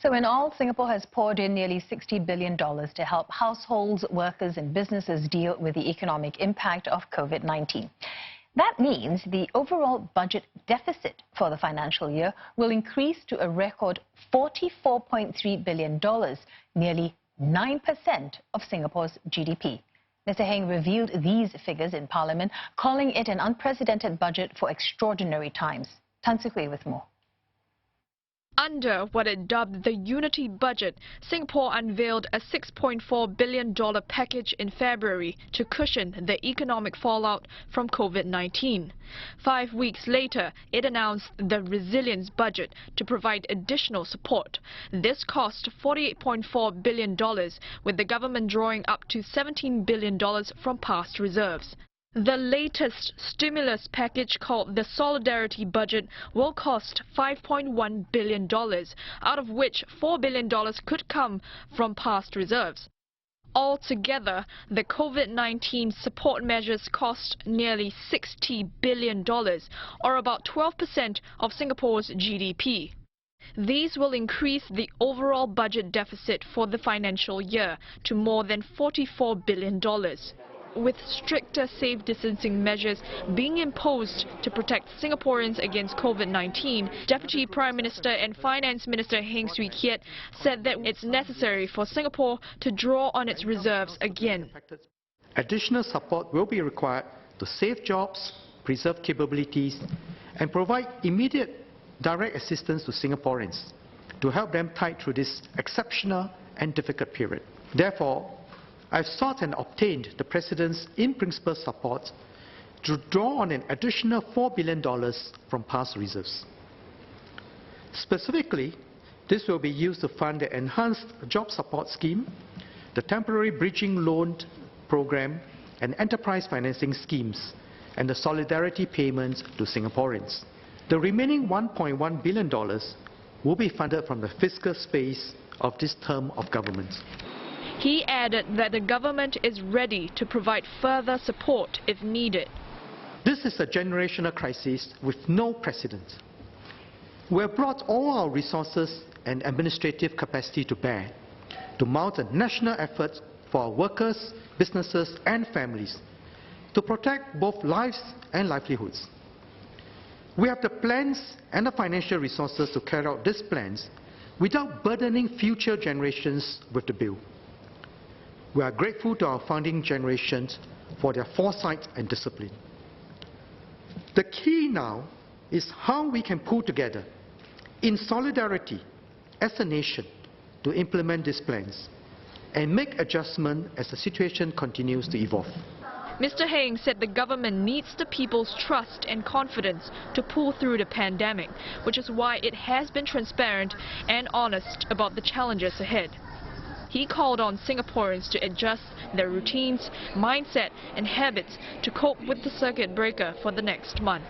So in all, Singapore has poured in nearly $60 billion to help households, workers and businesses deal with the economic impact of COVID-19. That means the overall budget deficit for the financial year will increase to a record $44.3 billion, nearly 9% of Singapore's GDP. Mr. Heng revealed these figures in Parliament, calling it an unprecedented budget for extraordinary times. Swee with more. Under what it dubbed the Unity Budget, Singapore unveiled a $6.4 billion package in February to cushion the economic fallout from COVID-19. 5 weeks later, it announced the Resilience Budget to provide additional support. This cost $48.4 billion, with the government drawing up to $17 billion from past reserves. The latest stimulus package, called the Solidarity Budget, will cost $5.1 billion, out of which $4 billion could come from past reserves. Altogether, the COVID-19 support measures cost nearly $60 billion, or about 12% of Singapore's GDP. These will increase the overall budget deficit for the financial year to more than $44 billion. With stricter safe distancing measures being imposed to protect Singaporeans against COVID-19, Deputy Prime Minister and Finance Minister Heng Keat said that it's necessary for Singapore to draw on its reserves again. Additional support will be required to save jobs, preserve capabilities, and provide immediate direct assistance to Singaporeans to help them tide through this exceptional and difficult period. Therefore, I've sought and obtained the President's in-principle support to draw on an additional $4 billion from past reserves. Specifically, this will be used to fund the Enhanced Job Support Scheme, the Temporary Bridging Loan Program and Enterprise Financing Schemes, and the Solidarity Payments to Singaporeans. The remaining $1.1 billion will be funded from the fiscal space of this term of government. He added that the government is ready to provide further support if needed. This is a generational crisis with no precedent. We have brought all our resources and administrative capacity to bear to mount a national effort for our workers, businesses and families to protect both lives and livelihoods. We have the plans and the financial resources to carry out these plans without burdening future generations with the bill. We are grateful to our founding generations for their foresight and discipline. The key now is how we can pull together in solidarity as a nation to implement these plans and make adjustments as the situation continues to evolve. Mr. Heng said the government needs the people's trust and confidence to pull through the pandemic, which is why it has been transparent and honest about the challenges ahead. He called on Singaporeans to adjust their routines, mindset and habits to cope with the circuit breaker for the next month.